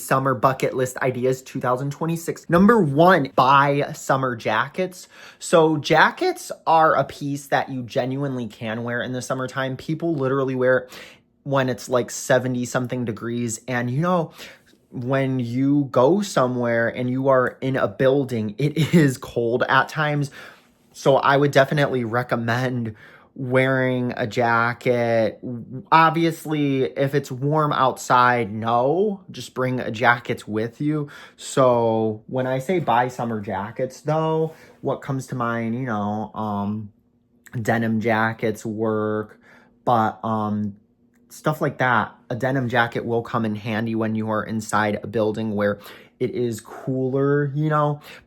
summer bucket list ideas 2026. Number 1, buy summer jackets. So jackets are a piece that you genuinely can wear in the summertime. People literally wear it when it's like 70 something degrees. And when you go somewhere and you are in a building, it is cold at times. So I would definitely recommend wearing a jacket. Obviously, if it's warm outside, no, just bring a jacket with you. So when I say buy summer jackets, though, what comes to mind, denim jackets work, but stuff like that. A denim jacket will come in handy when you are inside a building where it is cooler,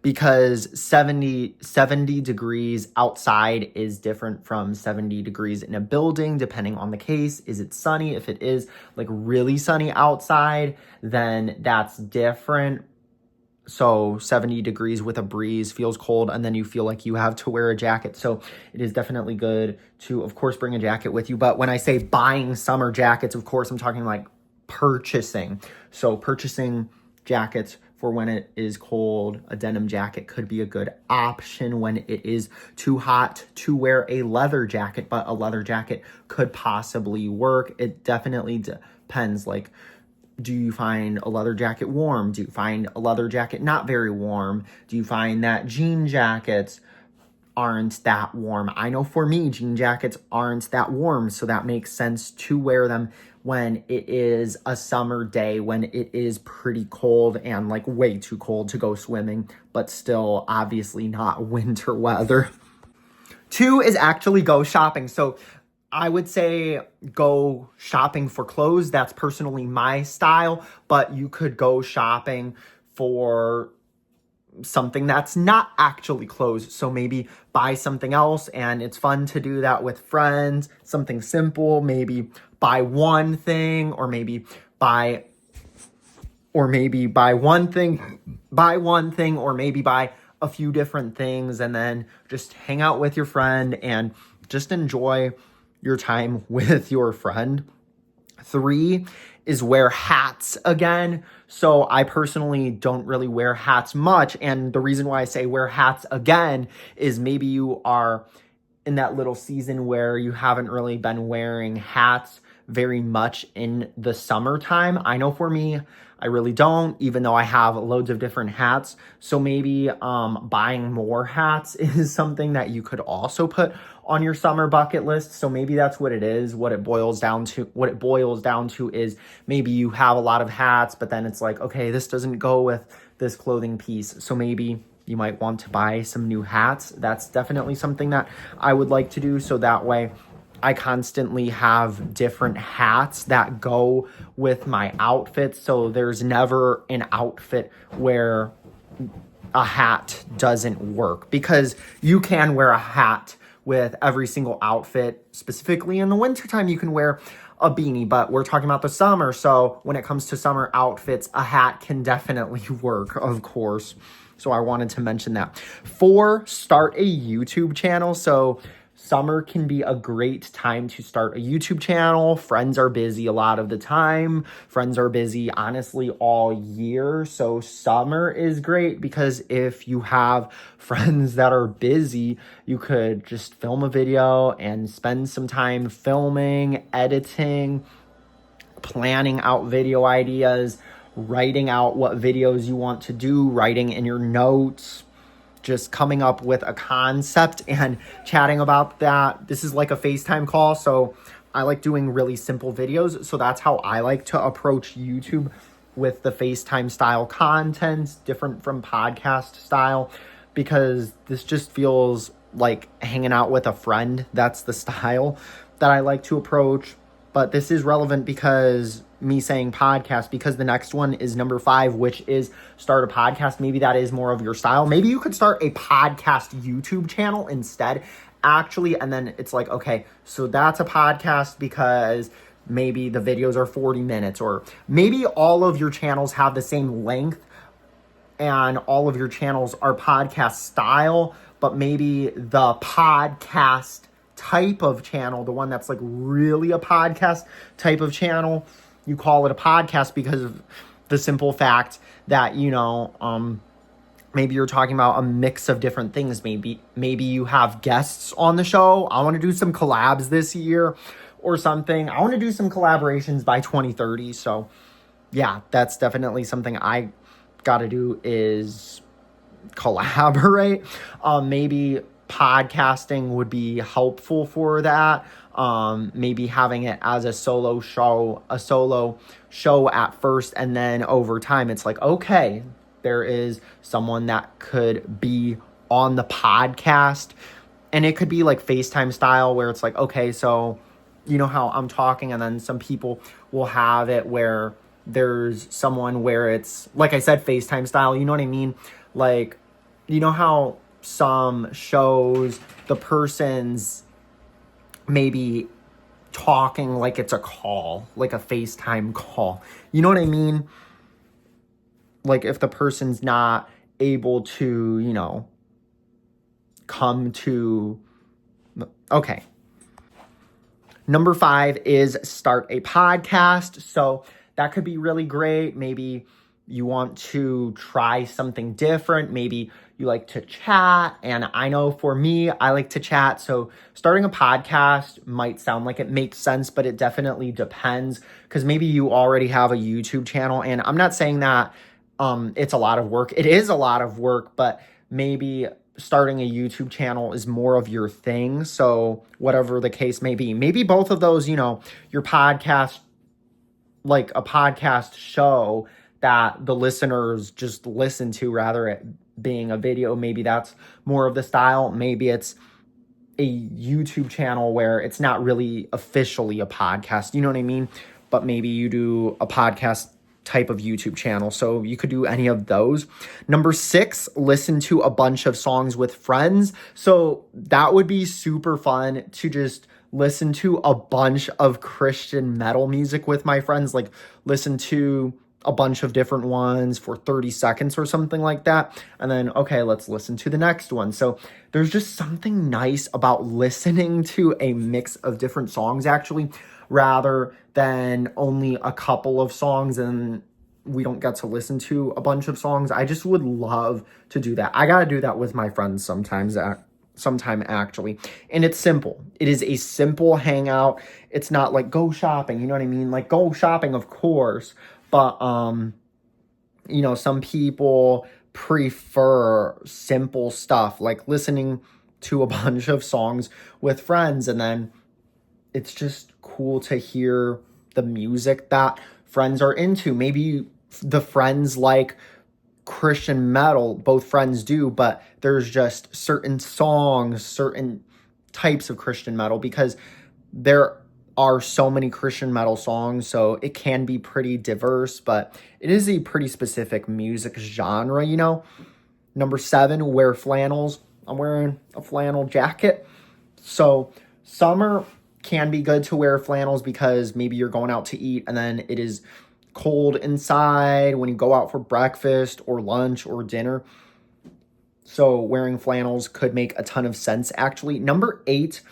because 70 degrees outside is different from 70 degrees in a building, depending on the case. Is it sunny? If it is like really sunny outside, then that's different. So 70 degrees with a breeze feels cold, and then you feel like you have to wear a jacket. So it is definitely good to, of course, bring a jacket with you. But when I say buying summer jackets, of course, I'm talking like purchasing. So purchasing jackets for when it is cold. A denim jacket could be a good option when it is too hot to wear a leather jacket, but a leather jacket could possibly work. It definitely depends. Like, do you find a leather jacket warm? Do you find a leather jacket not very warm? Do you find that jean jackets aren't that warm? I know for me, jean jackets aren't that warm, so that makes sense to wear them when it is a summer day, when it is pretty cold and like way too cold to go swimming, but still obviously not winter weather. 2 is actually go shopping. So I would say go shopping for clothes. That's personally my style, but you could go shopping for something that's not actually clothes. So maybe buy something else, and it's fun to do that with friends. Something simple, maybe buy one thing, or maybe buy one thing, or maybe buy a few different things, and then just hang out with your friend and just enjoy your time with your friend. 3 is wear hats again. So I personally don't really wear hats much. And the reason why I say wear hats again is maybe you are in that little season where you haven't really been wearing hats very much in the summertime. I know for me, I really don't, even though I have loads of different hats. So maybe buying more hats is something that you could also put on your summer bucket list. So maybe that's what it is. What it boils down to is maybe you have a lot of hats, but then it's like, okay, this doesn't go with this clothing piece. So maybe you might want to buy some new hats. That's definitely something that I would like to do. So that way I constantly have different hats that go with my outfits. So there's never an outfit where a hat doesn't work, because you can wear a hat with every single outfit. Specifically in the wintertime, you can wear a beanie, but we're talking about the summer. So when it comes to summer outfits, a hat can definitely work, of course. So I wanted to mention that. 4, start a YouTube channel. So summer can be a great time to start a YouTube channel. Friends are busy a lot of the time. Friends are busy, honestly, all year. So summer is great because if you have friends that are busy, you could just film a video and spend some time filming, editing, planning out video ideas, writing out what videos you want to do, writing in your notes, just coming up with a concept and chatting about that. This is like a FaceTime call, so I like doing really simple videos. So that's how I like to approach YouTube, with the FaceTime style content, different from podcast style, because this just feels like hanging out with a friend. That's the style that I like to approach. But this is relevant because me saying podcast, because the next one is number 5, which is start a podcast. Maybe that is more of your style. Maybe you could start a podcast YouTube channel instead, actually. And then it's like, okay, so that's a podcast because maybe the videos are 40 minutes, or maybe all of your channels have the same length and all of your channels are podcast style, but maybe the podcast type of channel, the one that's like really a podcast type of channel, you call it a podcast because of the simple fact that, maybe you're talking about a mix of different things. Maybe you have guests on the show. I want to do some collabs this year or something. I want to do some collaborations by 2030. So yeah, that's definitely something I got to do, is collaborate. Maybe podcasting would be helpful for that. Maybe having it as a solo show at first, and then over time it's like, okay, there is someone that could be on the podcast, and it could be like FaceTime style, where it's like, okay, so you know how I'm talking, and then some people will have it where there's someone where it's, like I said, FaceTime style, you know what I mean? Like, you know how some shows, the person's maybe talking like it's a call, like a FaceTime call. You know what I mean? Like if the person's not able to, come to... Okay. Number 5 is start a podcast. So that could be really great. Maybe you want to try something different. Maybe you like to chat. And I know for me, I like to chat. So starting a podcast might sound like it makes sense, but it definitely depends, because maybe you already have a YouTube channel. And I'm not saying that it's a lot of work. It is a lot of work, but maybe starting a YouTube channel is more of your thing. So whatever the case may be, maybe both of those, your podcast, like a podcast show that the listeners just listen to rather it being a video. Maybe that's more of the style. Maybe it's a YouTube channel where it's not really officially a podcast, you know what I mean? But maybe you do a podcast type of YouTube channel. So you could do any of those. Number 6, listen to a bunch of songs with friends. So that would be super fun to just listen to a bunch of Christian metal music with my friends, like listen to a bunch of different ones for 30 seconds or something like that. And then, okay, let's listen to the next one. So there's just something nice about listening to a mix of different songs, actually, rather than only a couple of songs and we don't get to listen to a bunch of songs. I just would love to do that. I got to do that with my friends sometime actually. And it's simple. It is a simple hangout. It's not like go shopping, you know what I mean? Like go shopping, of course, but some people prefer simple stuff, like listening to a bunch of songs with friends, and then it's just cool to hear the music that friends are into. Maybe the friends like Christian metal, both friends do, but there's just certain songs, certain types of Christian metal, because there are so many Christian metal songs, so it can be pretty diverse, but it is a pretty specific music genre, Number 7, wear flannels. I'm wearing a flannel jacket. So summer can be good to wear flannels because maybe you're going out to eat and then it is cold inside when you go out for breakfast or lunch or dinner. So wearing flannels could make a ton of sense, actually. Number 8,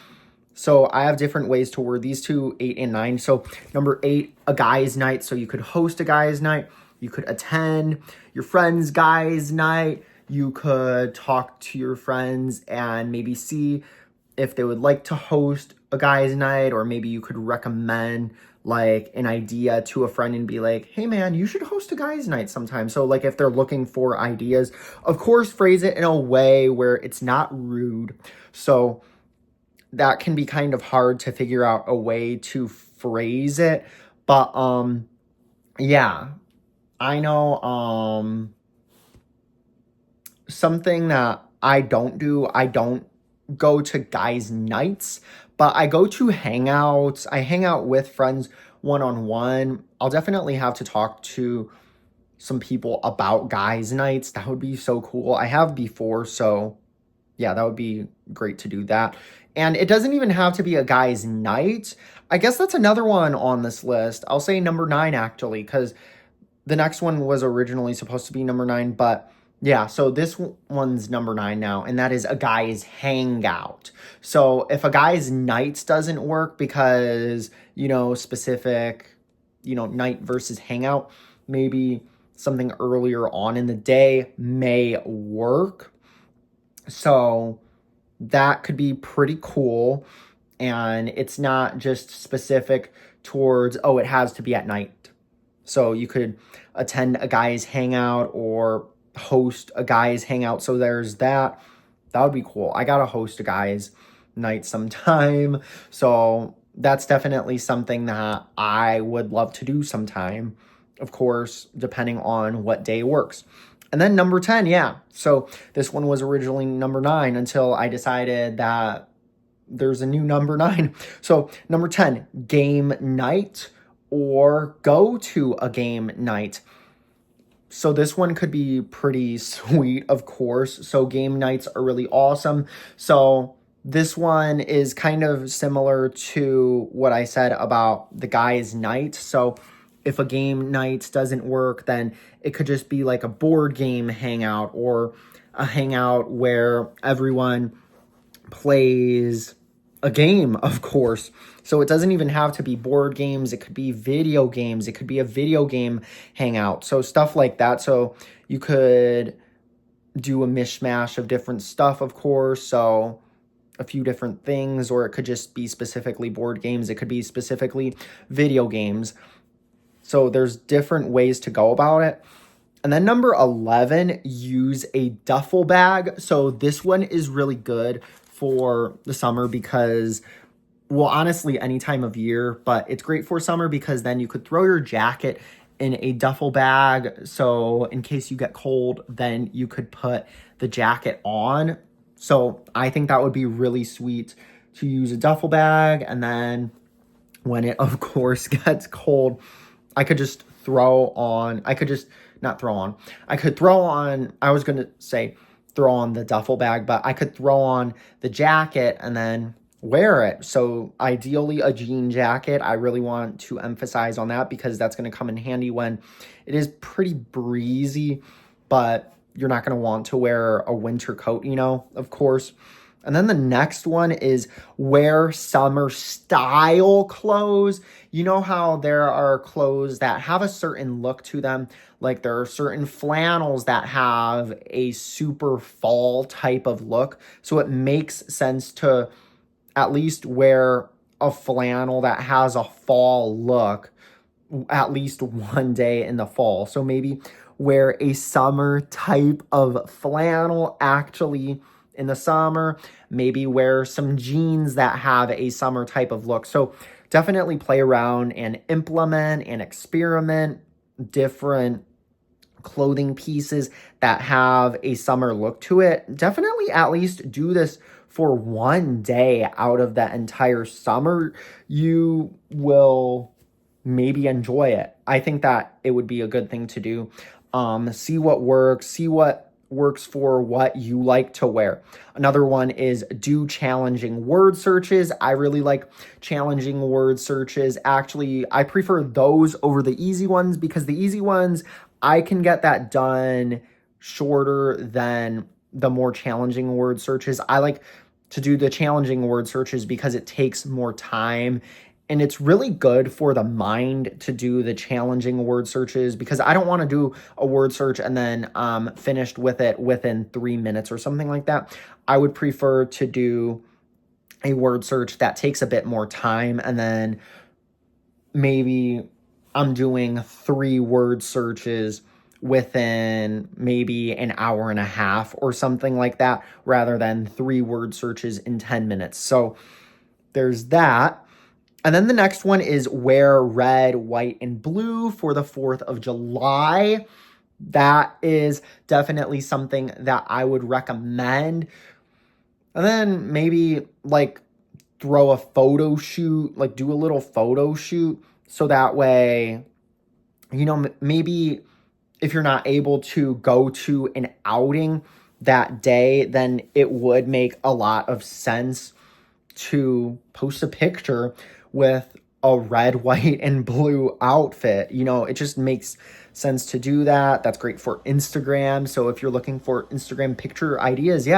so I have different ways to word these two, 8 and 9. So number 8, a guy's night. So you could host a guy's night. You could attend your friend's guy's night. You could talk to your friends and maybe see if they would like to host a guy's night, or maybe you could recommend like an idea to a friend and be like, hey man, you should host a guy's night sometime. So like if they're looking for ideas, of course, phrase it in a way where it's not rude. So that can be kind of hard to figure out a way to phrase it. But yeah, I know something that I don't do, I don't go to guys' nights, but I go to hangouts. I hang out with friends one-on-one. I'll definitely have to talk to some people about guys' nights. That would be so cool. I have before, so yeah, that would be great to do that. And it doesn't even have to be a guy's night. I guess that's another one on this list. I'll say number 9, actually, because the next one was originally supposed to be number 9, but yeah, so this one's number 9 now, and that is a guy's hangout. So if a guy's nights doesn't work because, specific, night versus hangout, maybe something earlier on in the day may work. So that could be pretty cool. And it's not just specific towards, oh, it has to be at night. So you could attend a guy's hangout or host a guy's hangout. So there's that. That would be cool. I gotta host a guy's night sometime. So that's definitely something that I would love to do sometime. Of course, depending on what day works. And then number 10, yeah. So this one was originally number 9 until I decided that there's a new number 9. So number 10, game night or go to a game night. So this one could be pretty sweet, of course. So game nights are really awesome. So this one is kind of similar to what I said about the guys' night. So if a game night doesn't work, then it could just be like a board game hangout or a hangout where everyone plays a game, of course. So it doesn't even have to be board games. It could be video games. It could be a video game hangout. So stuff like that. So you could do a mishmash of different stuff, of course. So a few different things, or it could just be specifically board games. It could be specifically video games. So there's different ways to go about it. And then number 11, use a duffel bag. So this one is really good for the summer because, well, honestly, any time of year, but it's great for summer because then you could throw your jacket in a duffel bag. So in case you get cold, then you could put the jacket on. So I think that would be really sweet to use a duffel bag. And then when it, of course, gets cold, I could just throw on, I could throw on the duffel bag, but I could throw on the jacket and then wear it. So ideally a jean jacket. I really want to emphasize on that because that's going to come in handy when it is pretty breezy, but you're not going to want to wear a winter coat, of course. And then the next one is wear summer style clothes. You know how there are clothes that have a certain look to them. Like there are certain flannels that have a super fall type of look. So it makes sense to at least wear a flannel that has a fall look at least one day in the fall. So maybe wear a summer type of flannel actually in the summer. Maybe wear some jeans that have a summer type of look. So definitely play around and implement and experiment different clothing pieces that have a summer look to it. Definitely at least do this for one day out of the entire summer. You will maybe enjoy it. I think that it would be a good thing to do. See what works for what you like to wear. Another one is do challenging word searches. I really like challenging word searches. Actually, I prefer those over the easy ones because the easy ones, I can get that done shorter than the more challenging word searches. I like to do the challenging word searches because it takes more time. And it's really good for the mind to do the challenging word searches because I don't want to do a word search and then finished with it within 3 minutes or something like that. I would prefer to do a word search that takes a bit more time, and then maybe I'm doing 3 word searches within maybe an hour and a half or something like that, rather than 3 word searches in 10 minutes. So there's that. And then the next one is wear red, white, and blue for the 4th of July. That is definitely something that I would recommend. And then maybe like throw a photo shoot, like do a little photo shoot. So that way, maybe if you're not able to go to an outing that day, then it would make a lot of sense to post a picture with a red, white, and blue outfit. It just makes sense to do that. That's great for Instagram. So if you're looking for Instagram picture ideas,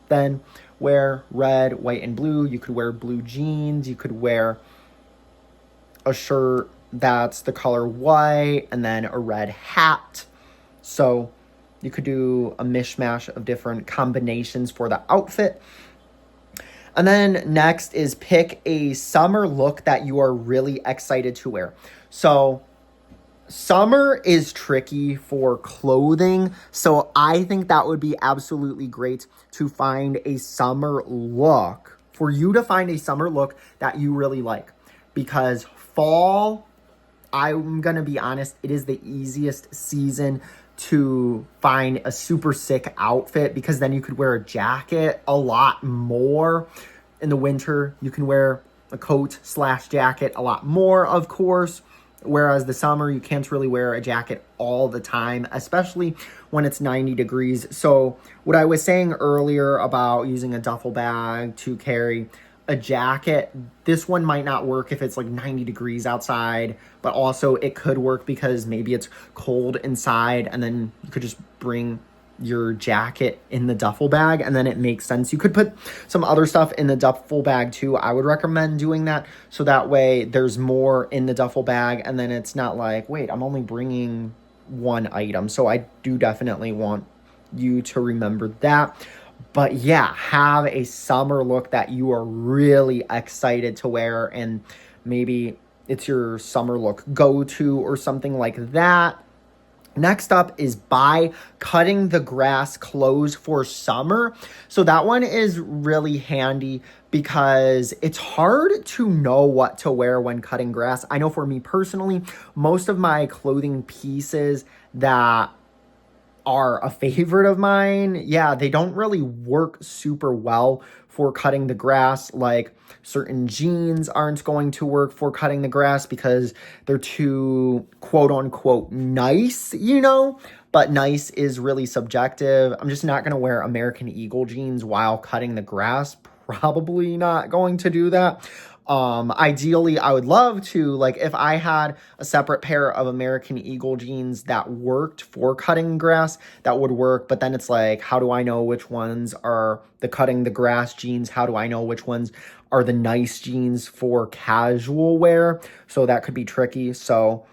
then wear red, white, and blue. You could wear blue jeans. You could wear a shirt that's the color white and then a red hat. So you could do a mishmash of different combinations for the outfit. And then next is pick a summer look that you are really excited to wear. So summer is tricky for clothing, so I think that would be absolutely great to find a summer look, for you to find a summer look that you really like. Because fall, I'm gonna be honest, it is the easiest season to find a super sick outfit, because then you could wear a jacket a lot more. In the winter, you can wear a coat / jacket a lot more, of course. Whereas the summer, you can't really wear a jacket all the time, especially when it's 90 degrees. So what I was saying earlier about using a duffel bag to carry a jacket, this one might not work if it's like 90 degrees outside, but also it could work because maybe it's cold inside, and then you could just bring your jacket in the duffel bag, and then it makes sense. You could put some other stuff in the duffel bag too. I would recommend doing that, so that way there's more in the duffel bag, and then it's not like, wait, I'm only bringing one item. So I do definitely want you to remember that. But yeah, have a summer look that you are really excited to wear, and maybe it's your summer look go-to or something like that. Next up is buy cutting the grass clothes for summer. So that one is really handy because it's hard to know what to wear when cutting grass. I know for me personally, most of my clothing pieces that are a favorite of mine, yeah, they don't really work super well for cutting the grass. Like certain jeans aren't going to work for cutting the grass because they're too quote unquote nice, you know, but nice is really subjective. I'm just not going to wear American Eagle jeans while cutting the grass. Probably not going to do that. Ideally, I would love to, like, if I had a separate pair of American Eagle jeans that worked for cutting grass, that would work. But then it's like, how do I know which ones are the cutting the grass jeans? How do I know which ones are the nice jeans for casual wear? So that could be tricky. So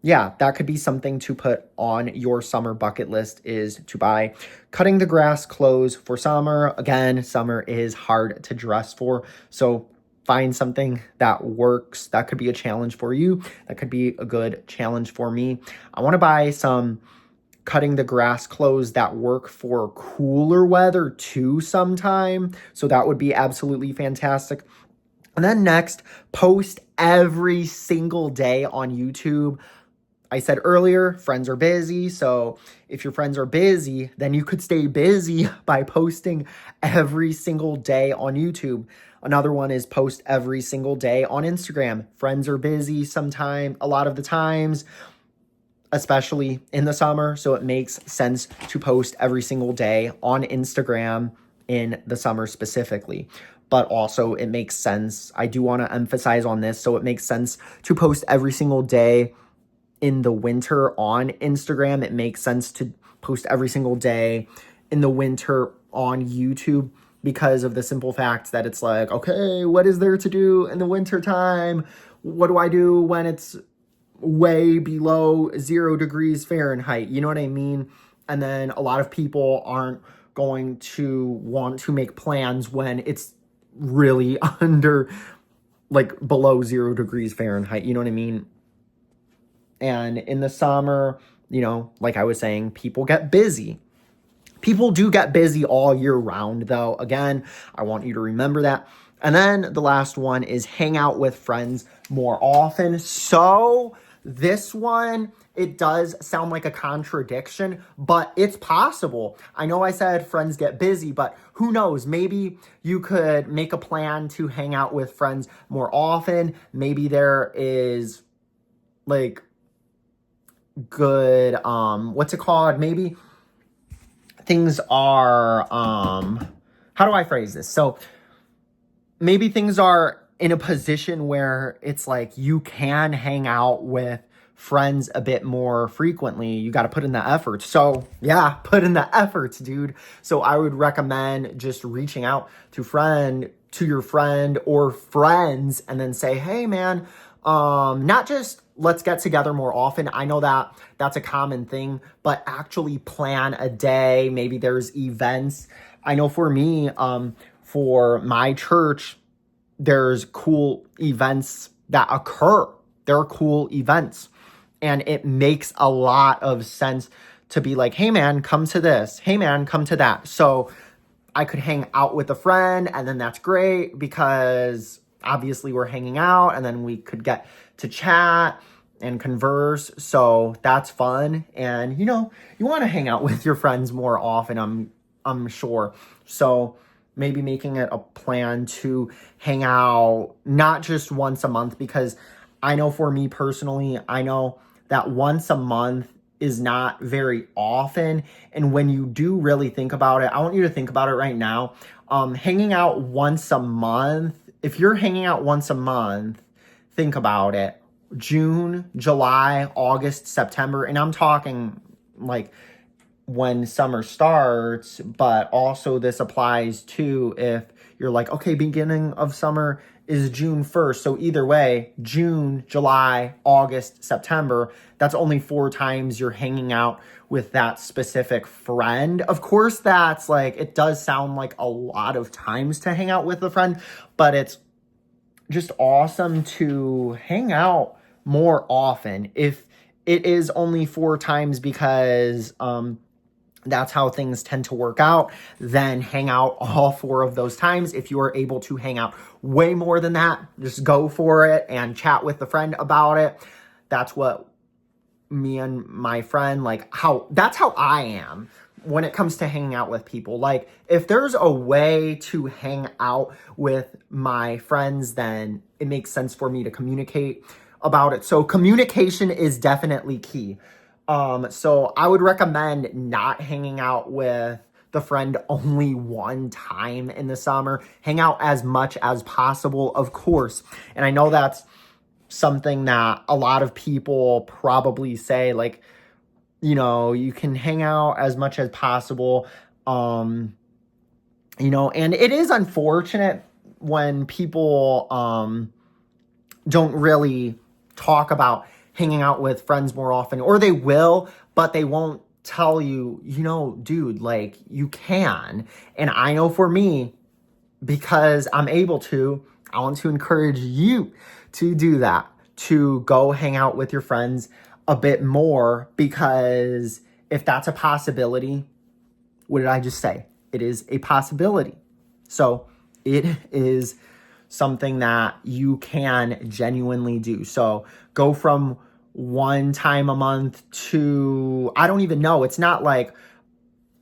yeah, that could be something to put on your summer bucket list, is to buy cutting the grass clothes for summer. Again, summer is hard to dress for, so find something that works. That could be a challenge for you. That could be a good challenge for me. I want to buy some cutting the grass clothes that work for cooler weather too sometime. So that would be absolutely fantastic. And then next, post every single day on YouTube. I said earlier, friends are busy. So if your friends are busy, then you could stay busy by posting every single day on YouTube. Another one is post every single day on Instagram. Friends are busy a lot of the times, especially in the summer. So it makes sense to post every single day on Instagram in the summer specifically. But also it makes sense, I do want to emphasize on this, so it makes sense to post every single day in the winter on Instagram. It makes sense to post every single day in the winter on YouTube, because of the simple fact that it's like, okay, what is there to do in the winter time? What do I do when it's way below 0 degrees Fahrenheit? You know what I mean? And then a lot of people aren't going to want to make plans when it's really under, like, below 0 degrees Fahrenheit. You know what I mean? And in the summer, you know, like I was saying, people get busy. People do get busy all year round, though. Again, I want you to remember that. And then the last one is hang out with friends more often. So this one, it does sound like a contradiction, but it's possible. I know I said friends get busy, but who knows? Maybe you could make a plan to hang out with friends more often. Maybe there is like good, what's it called? Maybe things are, how do I phrase this? So maybe things are in a position where it's like you can hang out with friends a bit more frequently. You got to put in the effort. So yeah, put in the efforts, dude. So I would recommend just reaching out to your friend or friends, and then say, hey man, not just let's get together more often. I know that that's a common thing, but actually plan a day. Maybe there's events. I know for me, for my church, there's cool events that occur. There are cool events. And it makes a lot of sense to be like, hey man, come to this. Hey man, come to that. So I could hang out with a friend, and then that's great because obviously we're hanging out, and then we could get to chat and converse. So that's fun. And you know, you want to hang out with your friends more often, I'm sure. So maybe making it a plan to hang out not just once a month, because I know for me personally, I know that once a month is not very often. And when you do really think about it, I want you to think about it right now. Hanging out once a month, if you're hanging out once a month, think about it. June, July, August, September, and I'm talking like when summer starts, but also this applies to if you're like, okay, beginning of summer is June 1st. So either way, June, July, August, September, that's only 4 times you're hanging out with that specific friend. Of course, that's like, it does sound like a lot of times to hang out with a friend, but it's just awesome to hang out more often. If it is only 4 times because, that's how things tend to work out, then hang out all 4 of those times. If you are able to hang out way more than that, just go for it and chat with the friend about it. That's what me and my friend, that's how I am when it comes to hanging out with people. Like, if there's a way to hang out with my friends, then it makes sense for me to communicate about it. So communication is definitely key. So I would recommend not hanging out with the friend only one time in the summer. Hang out as much as possible, of course. And I know that's something that a lot of people probably say, like, you know, you can hang out as much as possible. You know, and it is unfortunate when people, don't really talk about hanging out with friends more often, or they will, but they won't tell you, you know, dude, like, you can. And I know for me, because I'm able to, I want to encourage you to do that, to go hang out with your friends a bit more, because if that's a possibility, what did I just say? It is a possibility. So it is something that you can genuinely do. So go from 1 time a month to, I don't even know. It's not like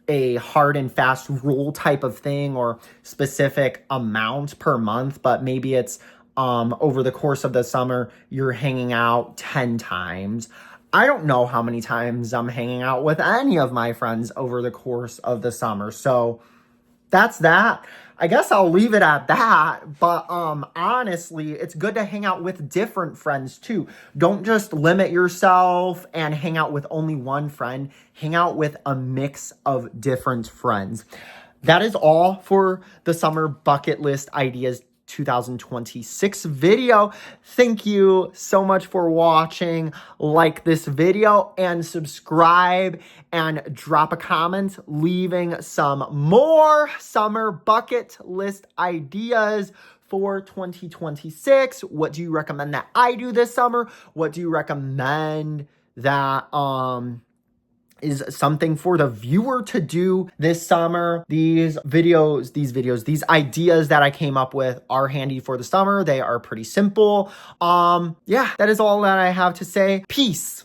a hard and fast rule type of thing or specific amount per month, but maybe it's over the course of the summer, you're hanging out 10 times. I don't know how many times I'm hanging out with any of my friends over the course of the summer. So that's that. I guess I'll leave it at that. But honestly, it's good to hang out with different friends too. Don't just limit yourself and hang out with only one friend. Hang out with a mix of different friends. That is all for the summer bucket list ideas 2026 video. Thank you so much for watching. Like this video and subscribe and drop a comment, leaving some more summer bucket list ideas for 2026. What do you recommend that I do this summer? What do you recommend that is something for the viewer to do this summer? These ideas that I came up with are handy for the summer. They are pretty simple. Yeah, that is all that I have to say. Peace.